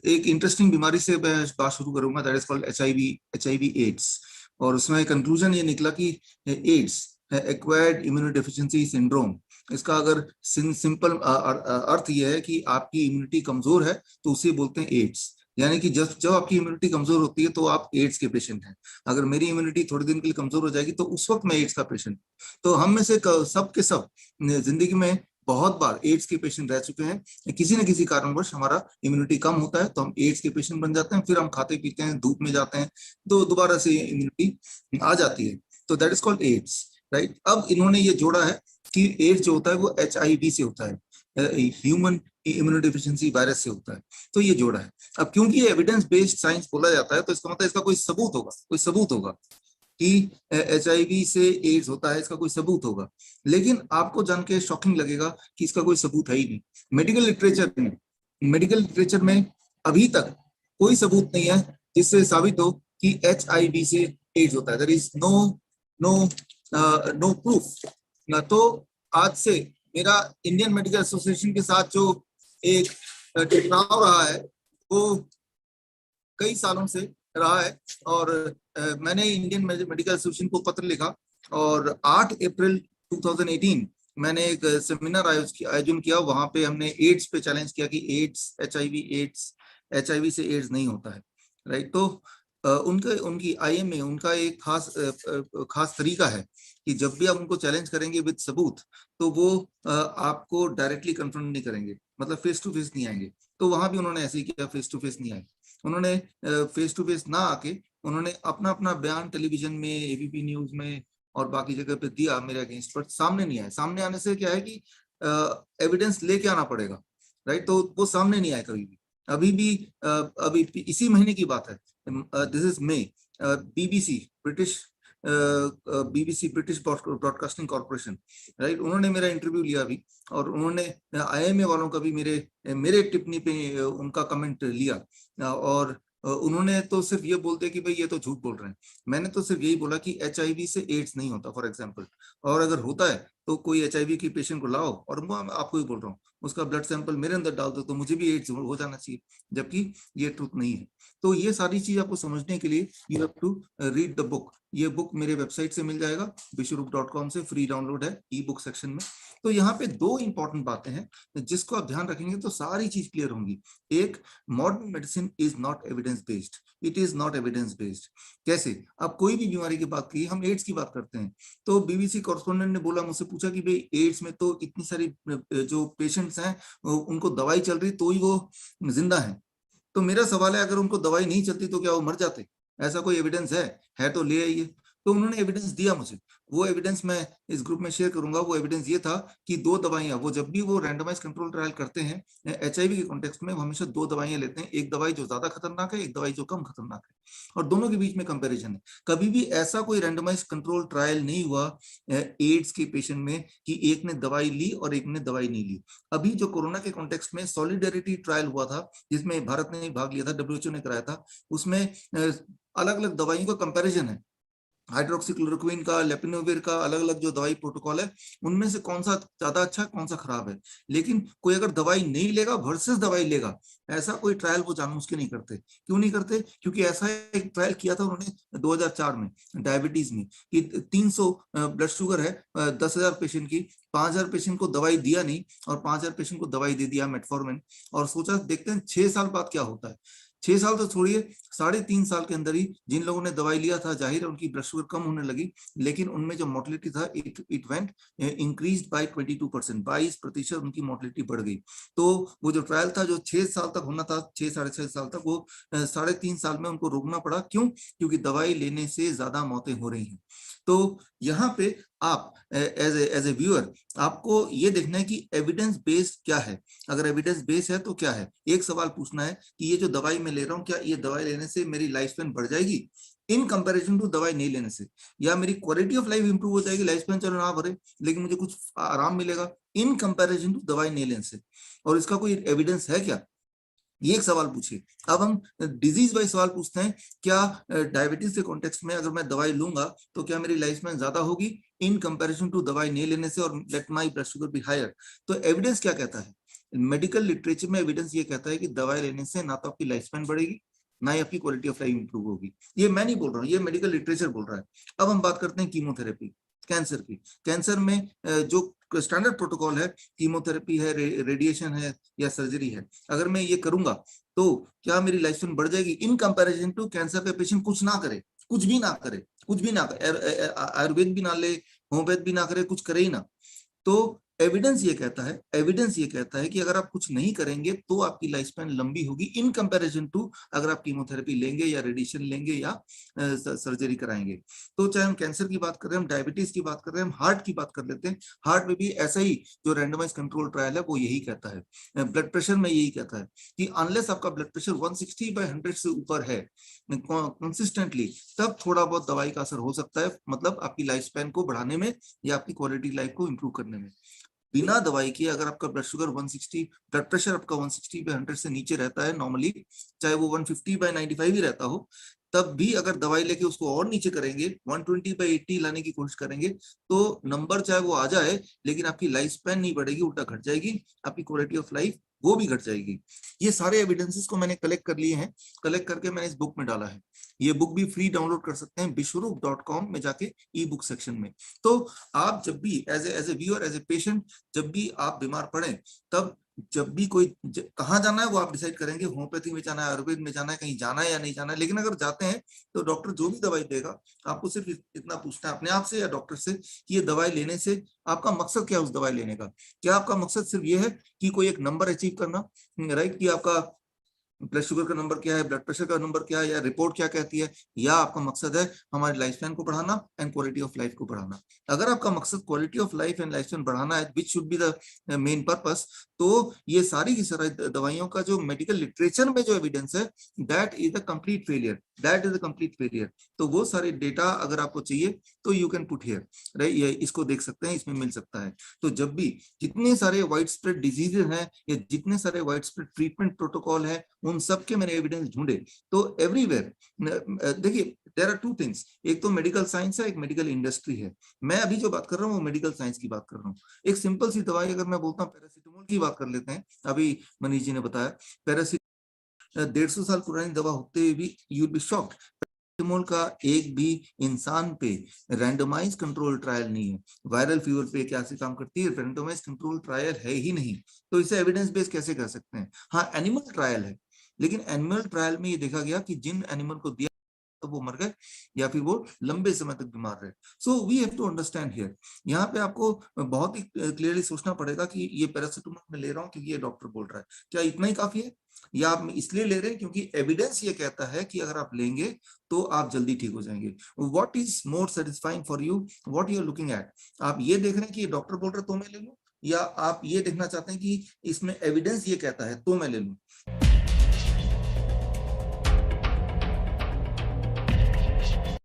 एक इंटरेस्टिंग बीमारी से मैं बात शुरू करूंगा, that is called HIV AIDS. और उसमें कंक्लूजन ये निकला कि एड्स एक्वायर्ड इम्यूनोडेफिशिएंसी सिंड्रोम, इसका अगर सिंपल अर्थ ये है कि आपकी इम्यूनिटी कमजोर है तो उसे बोलते हैं एड्स। यानी कि जब जब आपकी इम्यूनिटी कमजोर होती है तो आप एड्स के पेशेंट हैं। अगर मेरी इम्यूनिटी थोड़े दिन के लिए कमजोर हो जाएगी तो उस वक्त मैं एड्स का पेशेंट। तो हम में से सब के सब जिंदगी में बहुत बार एड्स के पेशेंट रह चुके हैं। किसी न किसी कारणवश हमारा इम्यूनिटी कम होता है तो हम एड्स के पेशेंट बन जाते हैं, फिर हम खाते पीते हैं, धूप में जाते हैं, तो दोबारा से इम्यूनिटी आ जाती है। तो that is called AIDS, right. अब इन्होंने ये जोड़ा है कि एड्स जो होता है वो एचआईवी से होता है, ह्यूमन इम्यूनोडेफिशिएंसी वायरस से होता है। तो ये जोड़ा है। अब क्योंकि ये एविडेंस बेस्ड साइंस बोला जाता है तो इसका मतलब इसका कोई सबूत होगा कि एचआईवी से एड्स होता है, इसका कोई सबूत होगा। लेकिन आपको जान के शॉकिंग लगेगा कि इसका कोई सबूत है ही नहीं। मेडिकल लिटरेचर में अभी तक कोई सबूत नहीं है जिससे साबित हो कि एचआईवी से एड्स होता है। There is no proof. तो आज से मेरा इंडियन मेडिकल एसोसिएशन के साथ जो एक टकराव रहा है वो कई सालों से रहा है। और मैंने इंडियन मेडिकल एसोसिएशन को पत्र लिखा और 8 अप्रैल 2018 मैंने एक सेमिनार आयोजन किया। वहां पे हमने एड्स पे चैलेंज किया कि एचआईवी से एड्स नहीं होता है, राइट। तो उनकी आईएमए उनका एक खास तरीका है कि जब भी आप उनको चैलेंज करेंगे विद सबूत तो वो आपको डायरेक्टली कन्फ्रंट नहीं करेंगे, मतलब फेस टू फेस नहीं आएंगे। तो वहां भी उन्होंने ऐसे ही किया, फेस टू फेस नहीं आए। उन्होंने फेस टू फेस ना आके उन्होंने अपना अपना बयान टेलीविजन में, एबीपी न्यूज में और बाकी जगह पे दिया मेरे अगेंस्ट, पर सामने नहीं आया। सामने आने से क्या है कि एविडेंस लेके आना पड़ेगा, राइट। तो वो सामने नहीं आया कभी भी। अभी इसी महीने की बात है, this is may, BBC British broadcasting corporation, right, उन्होंने मेरा इंटरव्यू लिया अभी। और उन्होंने आईएमए वालों का भी मेरे टिप्पणी पे उनका कमेंट लिया। और उन्होंने तो सिर्फ ये बोलते कि भाई ये तो झूठ बोल रहे हैं। मैंने तो सिर्फ यही बोला कि एचआईवी से एड्स नहीं होता फॉर एग्जांपल, और अगर होता है तो कोई एचआईवी की पेशेंट को लाओ और मैं आपको ही बोल रहा हूँ उसका ब्लड सैंपल मेरे अंदर डाल दो तो मुझे भी एड्स हो जाना चाहिए, जबकि ये ट्रुथ नहीं है। तो ये सारी चीज आपको समझने के लिए you have to read the book. ये बुक मेरे वेबसाइट से मिल जाएगा, विश्वरूप.com से फ्री डाउनलोड है ई बुक सेक्शन में। तो यहाँ पे दो इंपॉर्टेंट बातें हैं जिसको आप ध्यान रखेंगे तो सारी चीज क्लियर होंगी। एक, modern medicine is not evidence based, it is not evidence based. कैसे? आप कोई भी बीमारी की बात की, हम एड्स की बात करते हैं तो बीबीसी कॉरेस्पोंडेंट ने बोला, मुझसे पूछा कि भाई एड्स में तो इतनी सारी जो पेशेंट्स हैं उनको दवाई चल रही तो ही वो जिंदा है। तो मेरा सवाल है, अगर उनको दवाई नहीं चलती तो क्या वो मर जाते? ऐसा कोई एविडेंस है तो ले आइए। तो उन्होंने एविडेंस दिया मुझे, वो एविडेंस मैं इस ग्रुप में शेयर करूंगा। वो एविडेंस ये था कि 2 दवाइयां, वो जब भी वो रैंडमाइज कंट्रोल ट्रायल करते हैं एचआईवी के कॉन्टेक्स्ट में, वो हमेशा 2 दवाइयां लेते हैं, एक दवाई जो ज्यादा खतरनाक है, एक दवाई जो कम खतरनाक है, और दोनों के बीच में कंपेरिजन है। कभी भी ऐसा कोई रैंडमाइज कंट्रोल ट्रायल नहीं हुआ एड्स के पेशेंट में कि एक ने दवाई ली और एक ने दवाई नहीं ली। अभी जो कोरोना के कॉन्टेक्स्ट में सॉलिडेरिटी ट्रायल हुआ था जिसमें भारत ने भाग लिया था, डब्ल्यूएचओ ने कराया था, उसमें अलग अलग दवाइयों का कंपैरिजन है, हाइड्रोक्सीक्लोरोक्विन का, लेपिनोविर का, अलग अलग जो दवाई प्रोटोकॉल है उनमें से कौन सा ज्यादा अच्छा है, कौन सा खराब है। लेकिन कोई अगर दवाई नहीं लेगा वर्सेस दवाई लेगा, ऐसा कोई ट्रायल वो जानबूझ के नहीं करते। क्यों नहीं करते? क्योंकि ऐसा एक ट्रायल किया था उन्होंने 2004 में डायबिटीज में कि 300 ब्लड शुगर है 10,000 पेशेंट की, 5,000 पेशेंट को दवाई दिया नहीं और 5,000 पेशेंट को दवाई दे दिया मेटफॉर्मिन, और सोचा देखते हैं 6 साल बाद क्या होता है। 6 साल तो छोड़िए, 3.5 साल के अंदर ही जिन लोगों ने दवाई लिया था जाहिर है उनकी ब्लड शुगर कम होने लगी, लेकिन उनमें जो मोर्टेलिटी था इट वेंट इंक्रीज्ड बाय 22%, 22% उनकी मोर्टेलिटी बढ़ गई। तो वो जो ट्रायल था जो 6 साल तक होना था, 6-6.5 साल तक, वो 3.5 साल में उनको रोकना पड़ा। क्यों? क्योंकि दवाई लेने से ज्यादा मौतें हो रही हैं। तो यहाँ पे आप एज ए व्यूअर आपको ये देखना है कि एविडेंस बेस्ड क्या है। अगर एविडेंस बेस्ड है तो क्या है, एक सवाल पूछना है कि ये जो दवाई मैं ले रहा हूँ क्या ये दवाई लेने से मेरी लाइफ स्पैन बढ़ जाएगी इन कंपैरिजन टू दवाई नहीं लेने से, या मेरी क्वालिटी ऑफ लाइफ इंप्रूव हो जाएगी, लाइफ स्पैन चलो ना बढ़े लेकिन मुझे कुछ आराम मिलेगा इन कंपैरिजन टू दवाई नहीं लेने से, और इसका कोई एविडेंस है क्या? ये एक सवाल पूछिए। अब हम डिजीज वाइज सवाल पूछते हैं, क्या डायबिटीज के कॉन्टेक्स्ट में अगर मैं दवाई लूंगा तो क्या मेरी लाइफ स्पैन ज्यादा होगी इन कंपैरिजन टू दवाई नहीं लेने से और let my blood sugar be higher? तो एविडेंस क्या कहता है? मेडिकल लिटरेचर में एविडेंस ये कहता है कि दवाई लेने से ना तो आपकी लाइफ स्पैन बढ़ेगी, ना ही आपकी क्वालिटी ऑफ लाइफ इंप्रूव होगी। ये मैं नहीं बोल रहा हूँ, ये मेडिकल लिटरेचर बोल रहा है। अब हम बात करते हैं कीमोथेरेपी, कैंसर की। कैंसर में जो स्टैंडर्ड प्रोटोकॉल है, कीमोथेरेपी है, रेडिएशन है या सर्जरी है, अगर मैं ये करूंगा तो क्या मेरी लाइफ स्पैन बढ़ जाएगी इन कंपैरिजन टू कैंसर का पेशेंट कुछ ना करे, कुछ भी ना करे, कुछ भी ना करे, आयुर्वेद भी ना ले, होम्योपैथ भी ना करे, कुछ करे ही ना। तो एविडेंस ये कहता है कि अगर आप कुछ नहीं करेंगे तो आपकी लाइफ स्पैन लंबी होगी इन कंपैरिजन टू अगर आप कीमोथेरेपी लेंगे या रेडिएशन लेंगे या सर्जरी कराएंगे। तो चाहे हम कैंसर की बात कर रहे हैं, हम डायबिटीज की बात कर रहे हैं, हम हार्ट की बात कर लेते हैं। हार्ट में भी ऐसा ही जो रैंडमाइज कंट्रोल ट्रायल है वो यही कहता है। ब्लड प्रेशर में यही कहता है कि अनलेस आपका ब्लड प्रेशर 160/100 से ऊपर है कंसिस्टेंटली, तब थोड़ा बहुत दवाई का असर हो सकता है, मतलब आपकी लाइफ स्पैन को बढ़ाने में या आपकी क्वालिटी लाइफ को इंप्रूव करने में। बिना दवाई के अगर आपका ब्लड शुगर 160, ब्लड प्रेशर आपका 160/100 से नीचे रहता है नॉर्मली, चाहे वो 150/95 ही रहता हो, तब भी अगर दवाई लेके उसको और नीचे करेंगे, 120/80 लाने की कोशिश करेंगे, तो नंबर चाहे वो आ जाए लेकिन आपकी लाइफ स्पैन नहीं बढ़ेगी, उल्टा घट जाएगी, आपकी क्वालिटी ऑफ लाइफ वो भी घट जाएगी। ये सारे एविडेंसेस को मैंने कलेक्ट कर लिए हैं, कलेक्ट करके मैंने इस बुक में डाला है। ये बुक भी फ्री डाउनलोड कर सकते हैं विश्वरूप.com में जाके ई बुक सेक्शन में। तो आप जब भी as a viewer, as a patient, जब भी आप बीमार पड़े, तब जब भी कोई कहाँ जाना है वो आप डिसाइड करेंगे, होम्योपैथी में जाना है, आयुर्वेद में जाना है, कहीं जाना है या नहीं जाना है। लेकिन अगर जाते हैं तो डॉक्टर जो भी दवाई देगा, आपको सिर्फ इतना पूछना है अपने आप से या डॉक्टर से कि ये दवाई लेने से आपका मकसद क्या है, उस दवाई लेने का। क्या आपका मकसद सिर्फ ये है कि कोई एक नंबर अचीव करना, राइट, कि आपका ब्लड शुगर का नंबर क्या है, ब्लड प्रेशर का नंबर क्या है, या रिपोर्ट क्या कहती है, या आपका मकसद है हमारी लाइफ स्पैन को बढ़ाना एंड क्वालिटी ऑफ लाइफ को बढ़ाना। अगर आपका मकसद quality of life and life span बढ़ाना है, which should be the main purpose, तो ये सारी की सारी दवाइयों का जो मेडिकल लिटरेचर में जो एविडेंस है, that is the complete failure, that is the complete failure. तो वो सारे डेटा अगर आपको चाहिए तो you can put here, right, ये इसको देख सकते हैं, इसमें मिल सकता है। तो जब भी जितने सारे वाइड स्प्रेड डिजीजेज हैं या जितने सारे वाइड स्प्रेड ट्रीटमेंट प्रोटोकॉल है, उन सब के मैंने एविडेंस ढूंढे। तो एवरीवेयर देखिए, देयर आर टू थिंग्स, एक तो मेडिकल साइंस है, एक मेडिकल इंडस्ट्री है। मैं अभी जो बात कर रहा हूँ वो मेडिकल साइंस की बात कर रहा हूँ। एक सिंपल सी दवाई अगर मैं बोलता हूँ, पैरासीटामोल की बात कर लेते हैं, अभी मनीष जी ने बताया, पैरासीटामोल 150 साल पुरानी दवा होते हुए भी you will be shocked, paracetamol का एक भी इंसान पे रैंडमाइज कंट्रोल ट्रायल नहीं है। वायरल फीवर पे कैसे काम करती है, रैंडमाइज कंट्रोल ट्रायल है ही नहीं। तो इसे एविडेंस बेस कैसे कर सकते हैं? हाँ, एनिमल ट्रायल है, लेकिन एनिमल ट्रायल में ये देखा गया कि जिन एनिमल को दिया तो वो मर गए या फिर वो लंबे समय तक बीमार रहे। So we have to understand here, यहाँ पे आपको बहुत ही क्लियरली सोचना पड़ेगा कि ये पैरासिटामोल मैं ले रहा हूँ क्योंकि ये डॉक्टर बोल रहा है, क्या इतना ही काफी है, या आप इसलिए ले रहे हैं क्योंकि एविडेंस ये कहता है कि अगर आप लेंगे तो आप जल्दी ठीक हो जाएंगे। What is more satisfying for you, what you are looking at? आप ये देख रहे हैं कि ये डॉक्टर बोल रहा है तो मैं ले लूं, या आप ये देखना चाहते हैं कि इसमें एविडेंस ये कहता है तो मैं ले लूं?